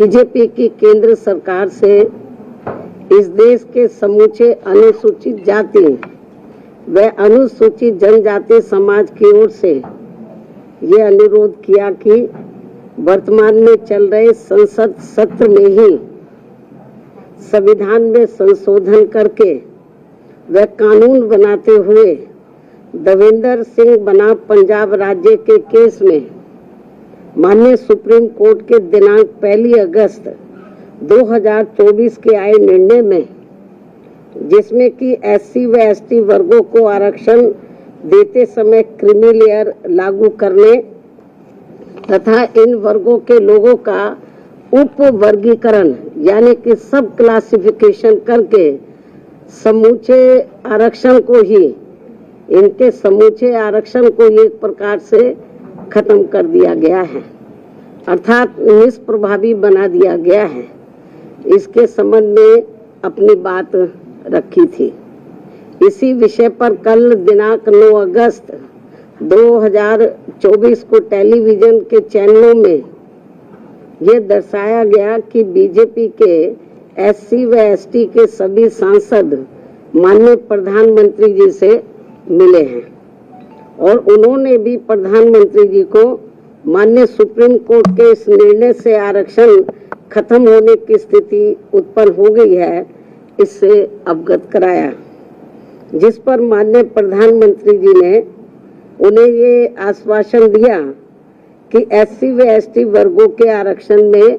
BJP की केंद्र सरकार से इस देश के समूचे अनुसूचित जाति व अनुसूचित जनजाति समाज की ओर से ये अनुरोध किया कि वर्तमान में चल रहे संसद सत्र में ही संविधान में संशोधन करके व कानून बनाते हुए देवेंद्र सिंह बनाम पंजाब राज्य के केस में माननीय सुप्रीम कोर्ट के दिनांक 1 अगस्त 2024 के आए निर्णय में, जिसमें कि SC व ST वर्गों को आरक्षण देते समय क्रीमी लेयर लागू करने तथा इन वर्गों के लोगों का उप वर्गीकरण यानी कि सब क्लासिफिकेशन करके समूचे आरक्षण को ही इनके समूचे आरक्षण को एक प्रकार से खत्म कर दिया गया है, अर्थात निष्प्रभावी बना दिया गया है। इसके संबंध में अपनी बात रखी थी। इसी विषय पर कल दिनांक 9 अगस्त 2024 को टेलीविजन के चैनलों में ये दर्शाया गया कि बीजेपी के SC व ST के सभी सांसद माननीय प्रधानमंत्री जी से मिले हैं और उन्होंने भी प्रधानमंत्री जी को माननीय सुप्रीम कोर्ट के इस निर्णय से आरक्षण खत्म होने की स्थिति उत्पन्न हो गई है, इससे अवगत कराया, जिस पर माननीय प्रधानमंत्री जी ने उन्हें ये आश्वासन दिया कि SC व ST वर्गों के आरक्षण में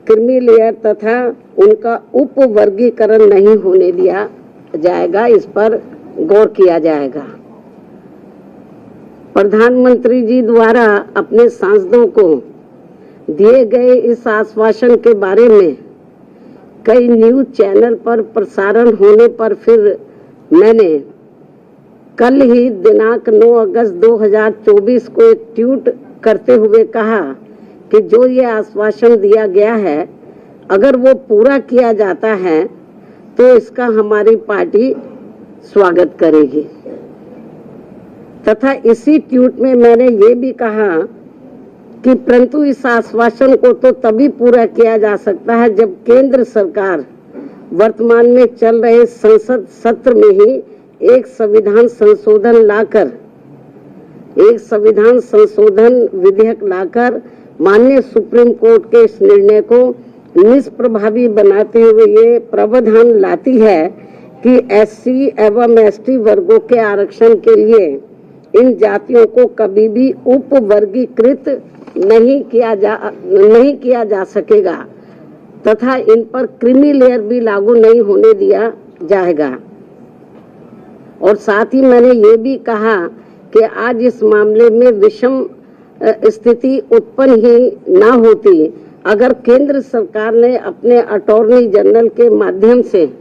क्रीमी लेयर तथा उनका उप वर्गीकरण नहीं होने दिया जाएगा, इस पर गौर किया जाएगा। प्रधानमंत्री जी द्वारा अपने सांसदों को दिए गए इस आश्वासन के बारे में कई न्यूज चैनल पर प्रसारण होने पर फिर मैंने कल ही दिनांक 9 अगस्त 2024 को एक ट्वीट करते हुए कहा कि जो ये आश्वासन दिया गया है, अगर वो पूरा किया जाता है तो इसका हमारी पार्टी स्वागत करेगी। तथा इसी ट्वीट में मैंने ये भी कहा कि परंतु इस आश्वासन को तो तभी पूरा किया जा सकता है जब केंद्र सरकार वर्तमान में चल रहे संसद सत्र में ही एक संविधान संशोधन विधेयक लाकर माननीय सुप्रीम कोर्ट के इस निर्णय को निष्प्रभावी बनाते हुए ये प्रावधान लाती है कि SC एवं ST वर्गों के आरक्षण के लिए इन जातियों को कभी भी उप वर्गीकृत नहीं किया जा सकेगा तथा इन पर क्रीमी लेयर भी लागू नहीं होने दिया जाएगा। और साथ ही मैंने ये भी कहा कि आज इस मामले में विषम स्थिति उत्पन्न ही ना होती अगर केंद्र सरकार ने अपने अटॉर्नी जनरल के माध्यम से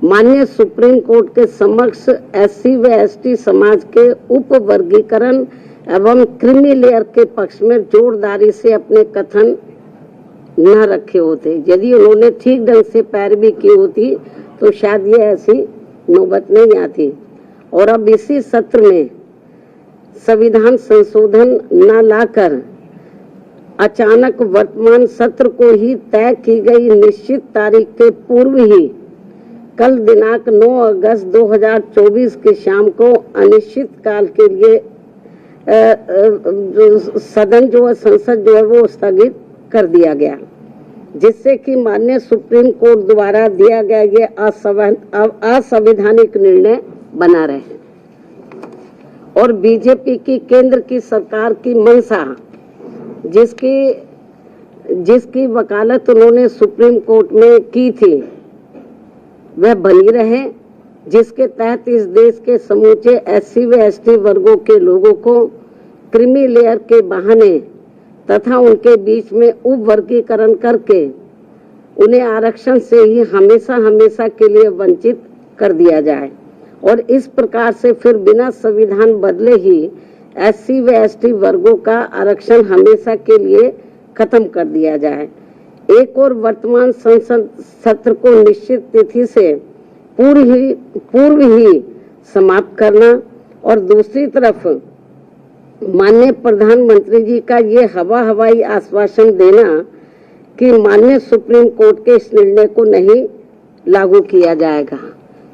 माननीय सुप्रीम कोर्ट के समक्ष SC व ST समाज के उप वर्गीकरण एवं क्रीमी लेयर के पक्ष में जोरदारी से अपने कथन न रखे होते। यदि उन्होंने ठीक ढंग से पैरवी की होती तो शायद ये ऐसी नौबत नहीं आती। और अब इसी सत्र में संविधान संशोधन न लाकर अचानक वर्तमान सत्र को ही तय की गई निश्चित तारीख के पूर्व ही कल दिनांक 9 अगस्त 2024 की शाम को अनिश्चित काल के लिए संसद जो है वो स्थगित कर दिया गया, जिससे कि माननीय सुप्रीम कोर्ट द्वारा दिया गया ये असंवैधानिक निर्णय बना रहे। और बीजेपी की केंद्र की सरकार की मंशा, जिसकी वकालत उन्होंने सुप्रीम कोर्ट में की थी, वह बनी रहे, जिसके तहत इस देश के समूचे SC व ST वर्गों के लोगों को क्रीमी लेयर के बहाने तथा उनके बीच में उप वर्गीकरण करके उन्हें आरक्षण से ही हमेशा के लिए वंचित कर दिया जाए और इस प्रकार से फिर बिना संविधान बदले ही SC व ST वर्गों का आरक्षण हमेशा के लिए खत्म कर दिया जाए। एक और वर्तमान संसद सत्र को निश्चित तिथि से पूर्व ही समाप्त करना और दूसरी तरफ माननीय प्रधानमंत्री जी का ये हवाई आश्वासन देना कि माननीय सुप्रीम कोर्ट के इस निर्णय को नहीं लागू किया जाएगा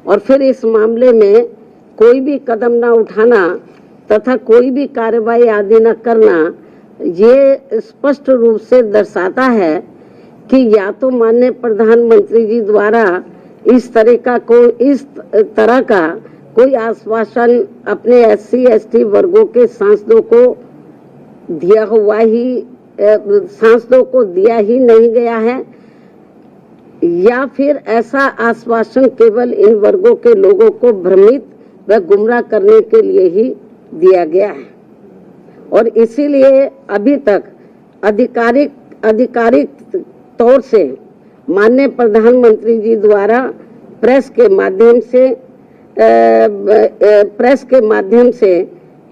और फिर इस मामले में कोई भी कदम न उठाना तथा कोई भी कार्रवाई आदि न करना, ये स्पष्ट रूप से दर्शाता है कि या तो माननीय प्रधानमंत्री जी द्वारा इस तरह का कोई आश्वासन अपने SC ST वर्गों के सांसदों को दिया ही नहीं गया है, या फिर ऐसा आश्वासन केवल इन वर्गों के लोगों को भ्रमित व गुमराह करने के लिए ही दिया गया है। और इसीलिए अभी तक आधिकारिक तौर से माननीय प्रधानमंत्री जी द्वारा प्रेस के माध्यम से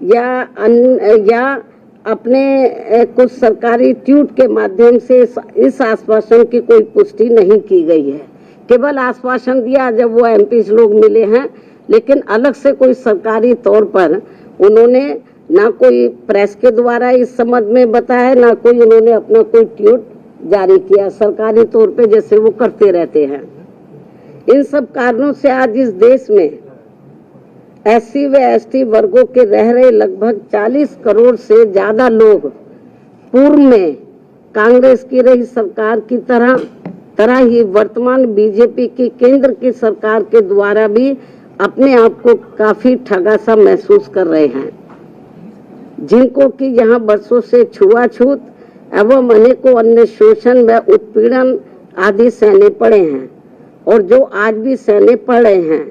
या अपने कुछ सरकारी ट्वीट के माध्यम से इस आश्वासन की कोई पुष्टि नहीं की गई है। केवल आश्वासन दिया जब वो MP लोग मिले हैं, लेकिन अलग से कोई सरकारी तौर पर उन्होंने ना कोई प्रेस के द्वारा इस संबंध में बताया, ना कोई उन्होंने अपना कोई ट्वीट जारी किया सरकारी तौर पे, जैसे वो करते रहते हैं। इन सब कारणों से आज इस देश में SC व ST वर्गों के रह रहे लगभग 40 करोड़ से ज्यादा लोग पूर्व में कांग्रेस की रही सरकार की तरह ही वर्तमान BJP की केंद्र की सरकार के द्वारा भी अपने आप को काफी ठगा सा महसूस कर रहे हैं, जिनको कि यहाँ वर्षों से छुआछूत एवं अनेकों अन्य शोषण व उत्पीड़न आदि सहने पड़े हैं और जो आज भी सहने पड़ रहे हैं,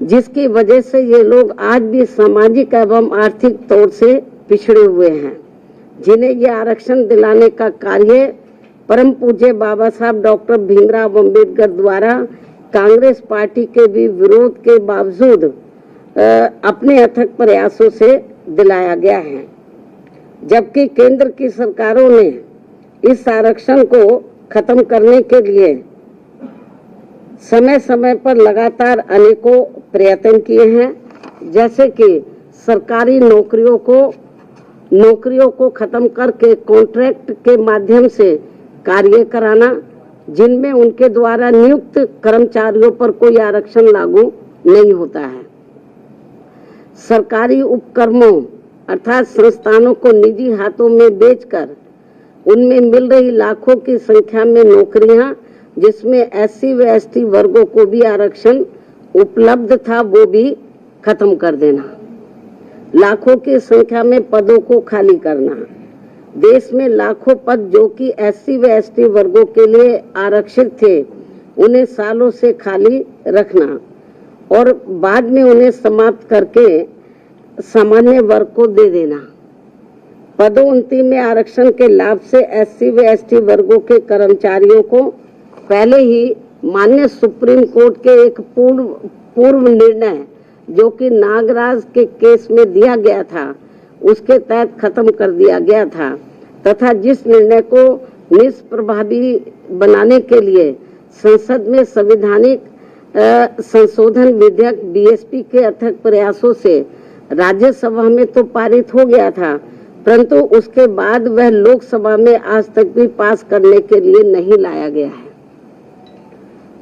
जिसकी वजह से ये लोग आज भी सामाजिक एवं आर्थिक तौर से पिछड़े हुए हैं, जिन्हें ये आरक्षण दिलाने का कार्य परम पूज्य बाबा साहब डॉक्टर भीमराव अंबेडकर द्वारा कांग्रेस पार्टी के भी विरोध के बावजूद अपने अथक प्रयासों से दिलाया गया है। जबकि केंद्र की सरकारों ने इस आरक्षण को खत्म करने के लिए समय समय पर लगातार अनेकों प्रयत्न किए हैं, जैसे कि सरकारी नौकरियों को खत्म करके कॉन्ट्रैक्ट के माध्यम से कार्य कराना, जिनमें उनके द्वारा नियुक्त कर्मचारियों पर कोई आरक्षण लागू नहीं होता है। सरकारी उपक्रमों अर्थात संस्थानों को निजी हाथों में बेचकर उनमें मिल रही लाखों की संख्या में नौकरियां, जिसमें SC व ST वर्गों को भी आरक्षण उपलब्ध था, वो भी खत्म कर देना। लाखों की संख्या में पदों को खाली करना, देश में लाखों पद जो कि SC व ST वर्गों के लिए आरक्षित थे, उन्हें सालों से खाली रखना और बाद में उन्हें समाप्त करके सामान्य वर्ग को दे देना। पदोन्नति में आरक्षण के लाभ से SC व ST वर्गों के कर्मचारियों को पहले ही माननीय सुप्रीम कोर्ट के एक पूर्व निर्णय जो कि नागराज के केस में दिया गया था, उसके तहत खत्म कर दिया गया था तथा जिस निर्णय को निष्प्रभावी बनाने के लिए संसद में संवैधानिक संशोधन विधेयक BSP के अथक प्रयासों से राज्यसभा में तो पारित हो गया था, परंतु उसके बाद वह लोकसभा में आज तक भी पास करने के लिए नहीं लाया गया है।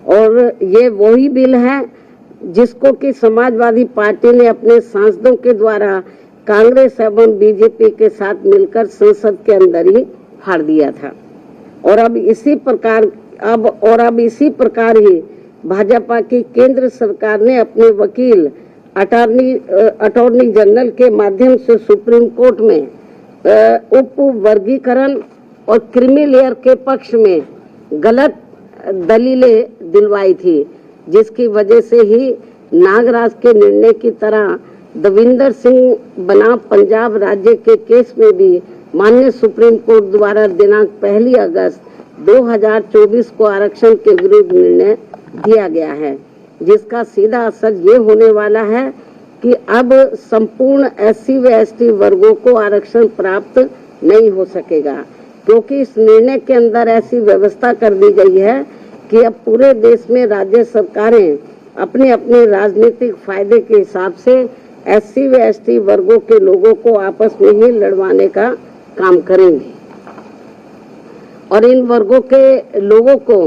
और ये वही बिल है जिसको कि समाजवादी पार्टी ने अपने सांसदों के द्वारा कांग्रेस एवं BJP के साथ मिलकर संसद के अंदर ही फाड़ दिया था। और अब इसी प्रकार ही भाजपा की केंद्र सरकार ने अपने वकील अटॉर्नी जनरल के माध्यम से सुप्रीम कोर्ट में उप वर्गीकरण और क्रीमी लेयर के पक्ष में गलत दलीलें दिलवाई थी, जिसकी वजह से ही नागराज के निर्णय की तरह दविंदर सिंह बनाम पंजाब राज्य के केस में भी माननीय सुप्रीम कोर्ट द्वारा दिनांक 1 अगस्त 2024 को आरक्षण के विरुद्ध निर्णय दिया गया है, जिसका सीधा असर ये होने वाला है कि अब संपूर्ण SC व ST वर्गों को आरक्षण प्राप्त नहीं हो सकेगा, क्योंकि इस निर्णय के अंदर ऐसी व्यवस्था कर दी गई है कि अब पूरे देश में राज्य सरकारें अपने अपने राजनीतिक फायदे के हिसाब से SC व ST वर्गों के लोगों को आपस में ही लड़वाने का काम करेंगे। और इन वर्गों के लोगों को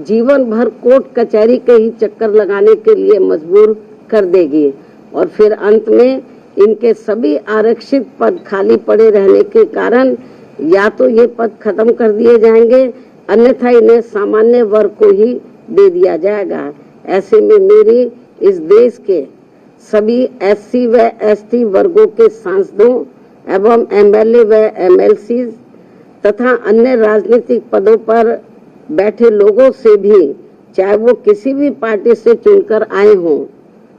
जीवन भर कोर्ट कचहरी के ही चक्कर लगाने के लिए मजबूर कर देगी और फिर अंत में इनके सभी आरक्षित पद खाली पड़े रहने के कारण या तो ये पद खत्म कर दिए जाएंगे, अन्यथा इन्हें सामान्य वर्ग को ही दे दिया जाएगा। ऐसे में मेरी इस देश के सभी एससी व एसटी वर्गों के सांसदों एवं एमएलए व एमएलसी तथा अन्य राजनीतिक पदों पर बैठे लोगों से भी, चाहे वो किसी भी पार्टी से चुनकर आए हों,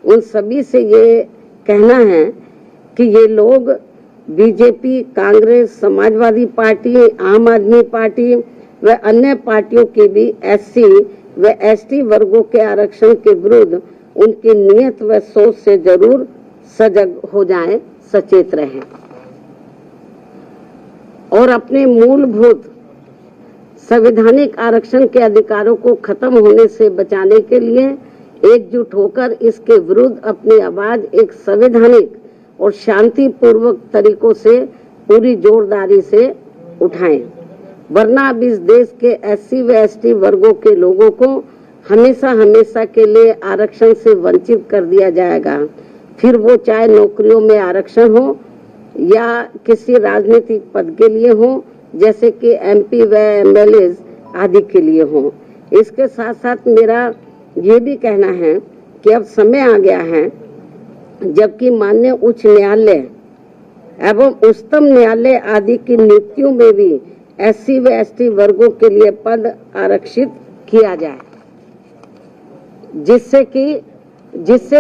उन सभी से ये कहना है कि ये लोग बीजेपी, कांग्रेस, समाजवादी पार्टी, आम आदमी पार्टी व अन्य पार्टियों के भी एससी व एसटी वर्गों के आरक्षण के विरुद्ध उनकी नियत व सोच से जरूर सजग हो जाएं, सचेत रहें और अपने मूलभूत संवैधानिक आरक्षण के अधिकारों को खत्म होने से बचाने के लिए एकजुट होकर इसके विरुद्ध अपनी आवाज एक संवैधानिक और शांतिपूर्वक तरीकों से पूरी जोरदारी से उठाएं, वरना अब इस देश के एससी व एसटी वर्गों के लोगों को हमेशा हमेशा के लिए आरक्षण से वंचित कर दिया जाएगा। फिर वो चाहे नौकरियों में आरक्षण हो या किसी राजनीतिक पद के लिए हो, जैसे कि एमपी व एमएलए आदि के लिए हो। इसके साथ साथ मेरा ये भी कहना है कि अब समय आ गया है जबकि माननीय उच्च न्यायालय एवं उच्चतम न्यायालय आदि की नियुक्तियों में भी एससी व एसटी वर्गों के लिए पद आरक्षित किया जाए, जिससे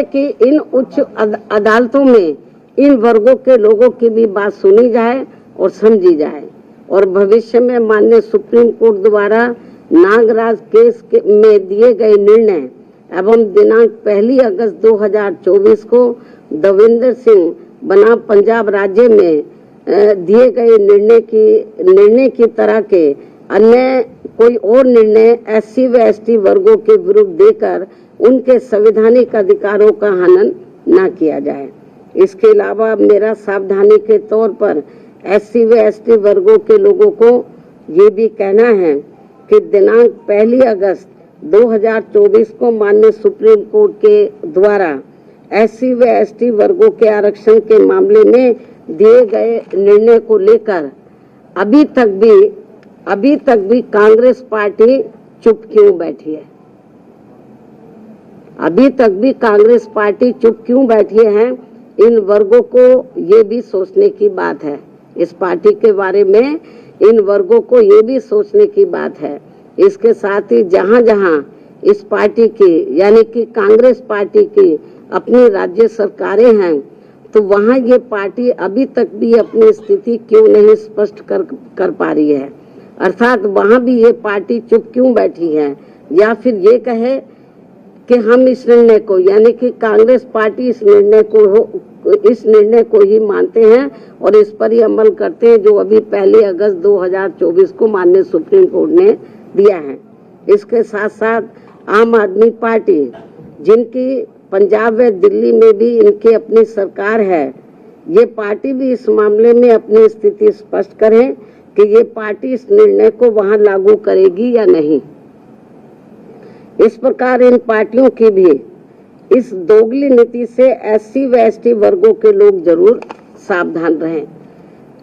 कि इन उच्च अदालतों में इन वर्गों के लोगों की भी बात सुनी जाए और समझी जाए और भविष्य में माननीय सुप्रीम कोर्ट द्वारा नागराज केस में दिए गए निर्णय एवं दिनांक 1 अगस्त 2024 को देवेंद्र सिंह बनाम पंजाब राज्य में दिए गए निर्णय की तरह के अन्य कोई और निर्णय एससी व एसटी वर्गों के विरुद्ध देकर उनके संवैधानिक अधिकारों का हनन न किया जाए। इसके अलावा मेरा सावधानी के तौर पर एससी व एसटी वर्गों के लोगों को ये भी कहना है कि दिनांक 1 अगस्त 2024 को माननीय सुप्रीम कोर्ट के द्वारा एससी व एसटी वर्गों के आरक्षण के मामले में दिए गए निर्णय को लेकर अभी तक भी कांग्रेस पार्टी चुप क्यों बैठी है? अभी तक भी कांग्रेस पार्टी चुप क्यों बैठी है? इन वर्गों को ये भी सोचने की बात है। इस पार्टी के बारे में इन वर्गों को ये भी सोचने की बात है। इसके साथ ही जहां जहां इस पार्टी की यानी कि कांग्रेस पार्टी की अपनी राज्य सरकारें हैं, तो वहां ये पार्टी अभी तक भी अपनी स्थिति क्यों नहीं स्पष्ट कर पा रही है? अर्थात वहां भी ये पार्टी चुप क्यों बैठी है? या फिर ये कहे कि हम इस निर्णय को यानी कि कांग्रेस पार्टी इस निर्णय को ही मानते हैं और इस पर ही अमल करते हैं जो अभी 1 अगस्त 2024 को माननीय सुप्रीम कोर्ट ने दिया है। इसके साथ साथ आम आदमी पार्टी, जिनकी पंजाब व दिल्ली में भी इनकी अपनी सरकार है, ये पार्टी भी इस मामले में अपनी स्थिति स्पष्ट करें कि ये पार्टी इस निर्णय को वहां लागू करेगी या नहीं। इस प्रकार इन पार्टियों की भी इस दोगली नीति से एससी व एसटी वर्गों के लोग जरूर सावधान रहें,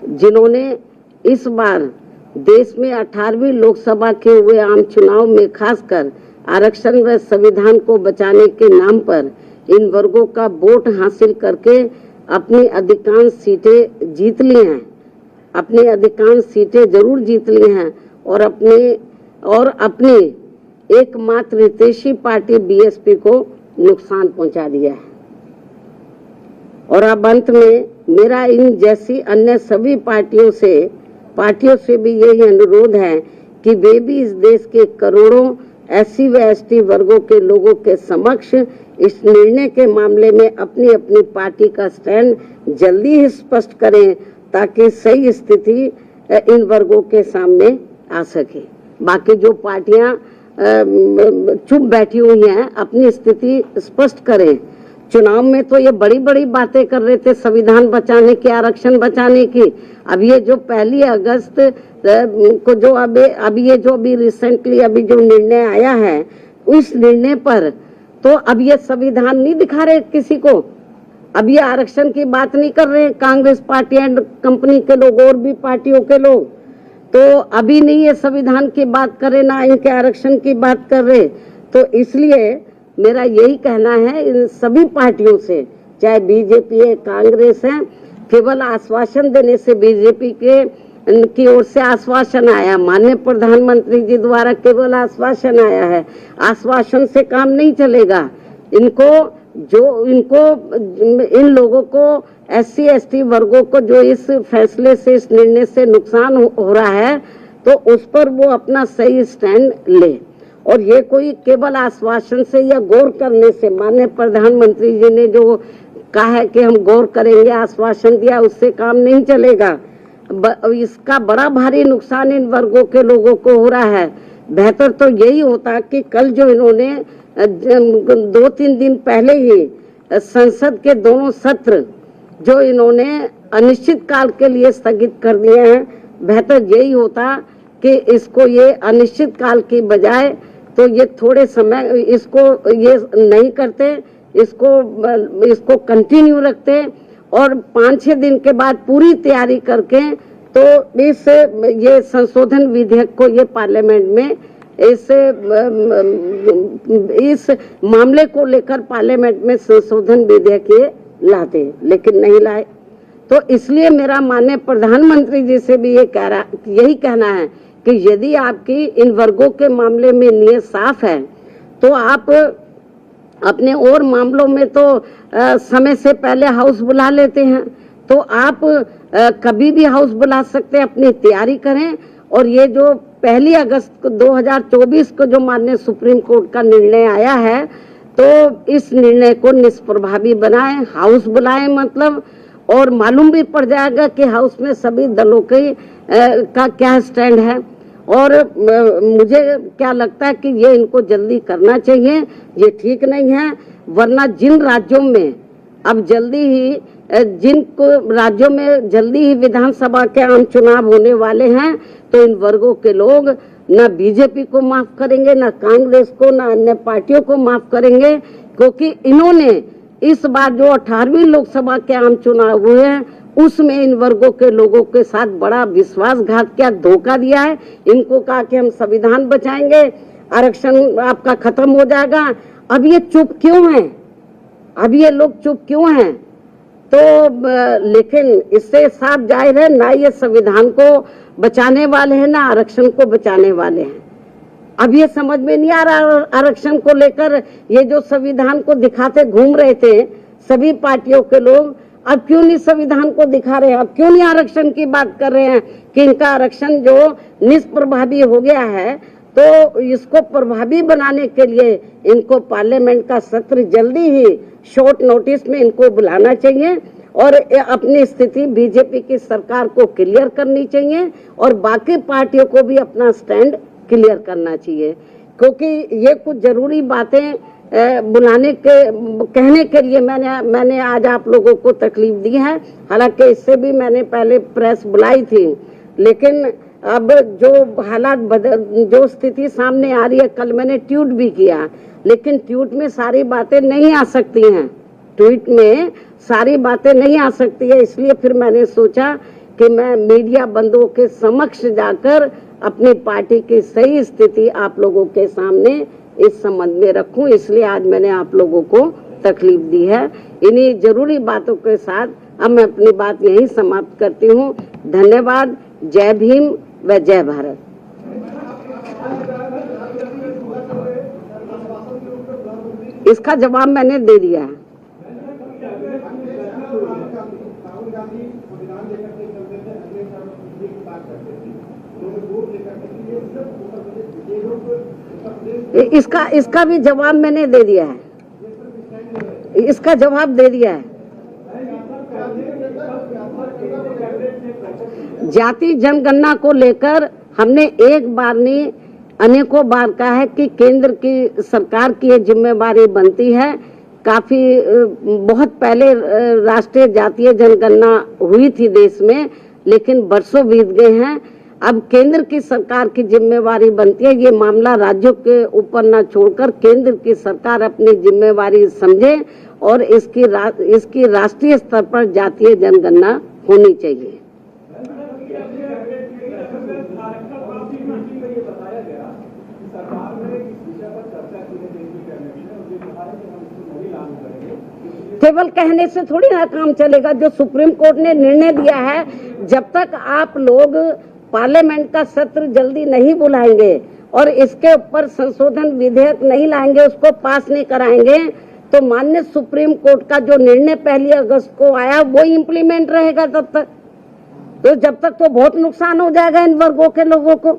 जिन्होंने इस बार देश में 18वीं लोकसभा के हुए आम चुनाव में खासकर आरक्षण व संविधान को बचाने के नाम पर इन वर्गों का वोट हासिल करके अपनी अधिकांश सीटें जीत ली हैं, अपनी अधिकांश सीटें जरूर जीत ली हैं और अपनी एकमात्र हितैषी पार्टी बीएसपी को नुकसान पहुंचा दिया है। और अब अंत में मेरा इन जैसी अन्य सभी पार्टियों से भी यही अनुरोध है कि वे भी इस देश के करोड़ों एससी व एसटी वर्गों के लोगों के समक्ष इस निर्णय के मामले में अपनी अपनी पार्टी का स्टैंड जल्दी ही स्पष्ट करें, ताकि सही स्थिति इन वर्गों के सामने आ सके। बाकी जो पार्टियां चुप बैठी हुई हैं, अपनी स्थिति स्पष्ट करें। चुनाव में तो ये बड़ी बड़ी बातें कर रहे थे संविधान बचाने की, आरक्षण बचाने की। अब ये जो 1 अगस्त को जो अभी ये जो अभी रिसेंटली अभी जो निर्णय आया है, उस निर्णय पर तो अब ये संविधान नहीं दिखा रहे किसी को। अब ये आरक्षण की बात नहीं कर रहे कांग्रेस पार्टी एंड कंपनी के लोग और भी पार्टियों के लोग, तो अभी नहीं ये संविधान की बात कर रहे, ना इनके आरक्षण की बात कर रहे। तो इसलिए मेरा यही कहना है इन सभी पार्टियों से, चाहे बीजेपी है, कांग्रेस है, केवल आश्वासन देने से बीजेपी की ओर से आश्वासन आया, माननीय प्रधानमंत्री जी द्वारा केवल आश्वासन आया है, आश्वासन से काम नहीं चलेगा। इन लोगों को SC ST वर्गों को जो इस फैसले से, इस निर्णय से नुकसान हो रहा है, तो उस पर वो अपना सही स्टैंड ले। और ये कोई केवल आश्वासन से या गौर करने से, माननीय प्रधानमंत्री जी ने जो कहा है कि हम गौर करेंगे, आश्वासन दिया, उससे काम नहीं चलेगा। इसका बड़ा भारी नुकसान इन वर्गों के लोगों को हो रहा है। बेहतर तो यही होता कि कल जो इन्होंने 2-3 दिन पहले ही संसद के दोनों सत्र जो इन्होंने अनिश्चित काल के लिए स्थगित कर दिए हैं, बेहतर यही होता कि इसको ये अनिश्चित काल की बजाय तो ये थोड़े समय इसको ये नहीं करते, इसको कंटिन्यू रखते और 5-6 दिन के बाद पूरी तैयारी करके तो ये संशोधन विधेयक को ये पार्लियामेंट में इस मामले को लेकर पार्लियामेंट में संशोधन विधेयक ये लाते, लेकिन नहीं लाए। तो इसलिए मेरा माननीय प्रधानमंत्री जी से भी यही कहना है कि यदि आपकी इन वर्गों के मामले में नियत साफ है, तो आप अपने और मामलों में तो समय से पहले हाउस बुला लेते हैं, तो आप कभी भी हाउस बुला सकते हैं, अपनी तैयारी करें। और ये जो 1 अगस्त 2024 को जो माननीय सुप्रीम कोर्ट का निर्णय आया है, तो इस निर्णय को निष्प्रभावी बनाएं, हाउस बुलाएं मतलब, और मालूम भी पड़ जाएगा कि हाउस में सभी दलों का क्या स्टैंड है। और मुझे क्या लगता है कि ये इनको जल्दी करना चाहिए, ये ठीक नहीं है। वरना जिन राज्यों में अब राज्यों में जल्दी ही विधानसभा के आम चुनाव होने वाले हैं, तो इन वर्गों के लोग न बीजेपी को माफ करेंगे, न कांग्रेस को, न अन्य पार्टियों को माफ करेंगे, क्योंकि इन्होंने इस बार जो 18वीं लोकसभा के आम चुनाव हुए हैं, उसमें इन वर्गों के लोगों के साथ बड़ा विश्वासघात किया, धोखा दिया है। इनको कहा कि हम संविधान बचाएंगे, आरक्षण आपका खत्म हो जाएगा। अब ये चुप क्यों हैं? अब ये लोग चुप क्यों हैं? तो लेकिन इससे साफ जाहिर है, ना ये संविधान को बचाने वाले हैं, ना आरक्षण को बचाने वाले हैं। अब ये समझ में नहीं आ रहा आरक्षण को लेकर, ये जो संविधान को दिखाते घूम रहे थे सभी पार्टियों के लोग, अब क्यों नहीं संविधान को दिखा रहे हैं? अब क्यों नहीं आरक्षण की बात कर रहे हैं कि इनका आरक्षण जो निष्प्रभावी हो गया है, तो इसको प्रभावी बनाने के लिए इनको पार्लियामेंट का सत्र जल्दी ही शॉर्ट नोटिस में इनको बुलाना चाहिए और अपनी स्थिति बीजेपी की सरकार को क्लियर करनी चाहिए और बाकी पार्टियों को भी अपना स्टैंड क्लियर करना चाहिए, क्योंकि ये कुछ जरूरी बातें कहने के लिए मैंने आज आप लोगों को तकलीफ दी है। हालांकि इससे भी मैंने पहले प्रेस बुलाई थी, लेकिन अब जो हालात जो स्थिति सामने आ रही है, कल मैंने ट्वीट भी किया, लेकिन ट्वीट में सारी बातें नहीं आ सकती हैं, ट्वीट में सारी बातें नहीं आ सकती है। इसलिए फिर मैंने सोचा कि मैं मीडिया बंधुओं के समक्ष जाकर अपनी पार्टी की सही स्थिति आप लोगों के सामने इस संबंध में रखूं, इसलिए आज मैंने आप लोगों को तकलीफ दी है। इन्हीं जरूरी बातों के साथ अब मैं अपनी बात यहीं समाप्त करती हूं। धन्यवाद। जय भीम व जय भारत। इसका जवाब मैंने दे दिया है। इसका भी जवाब मैंने दे दिया है, इसका जवाब दे दिया है। जाति जनगणना को लेकर हमने एक बार नहीं अनेकों बार कहा है कि केंद्र की सरकार की ये जिम्मेवारी बनती है। काफी बहुत पहले राष्ट्रीय जातीय जनगणना हुई थी देश में, लेकिन बरसों बीत गए हैं। अब केंद्र की सरकार की जिम्मेवारी बनती है, ये मामला राज्यों के ऊपर ना छोड़कर केंद्र की सरकार अपनी जिम्मेवारी समझे और इसकी राष्ट्रीय स्तर पर जातीय जनगणना होनी चाहिए। केवल कहने से थोड़ी ना काम चलेगा। जो सुप्रीम कोर्ट ने निर्णय दिया है, जब तक आप लोग पार्लियामेंट का सत्र जल्दी नहीं बुलाएंगे और इसके ऊपर संशोधन विधेयक नहीं लाएंगे, उसको पास नहीं कराएंगे, तो माननीय सुप्रीम कोर्ट का जो निर्णय 1 अगस्त को आया वो इम्प्लीमेंट रहेगा तब तक। तो जब तक तो बहुत नुकसान हो जाएगा इन वर्गों के लोगों को।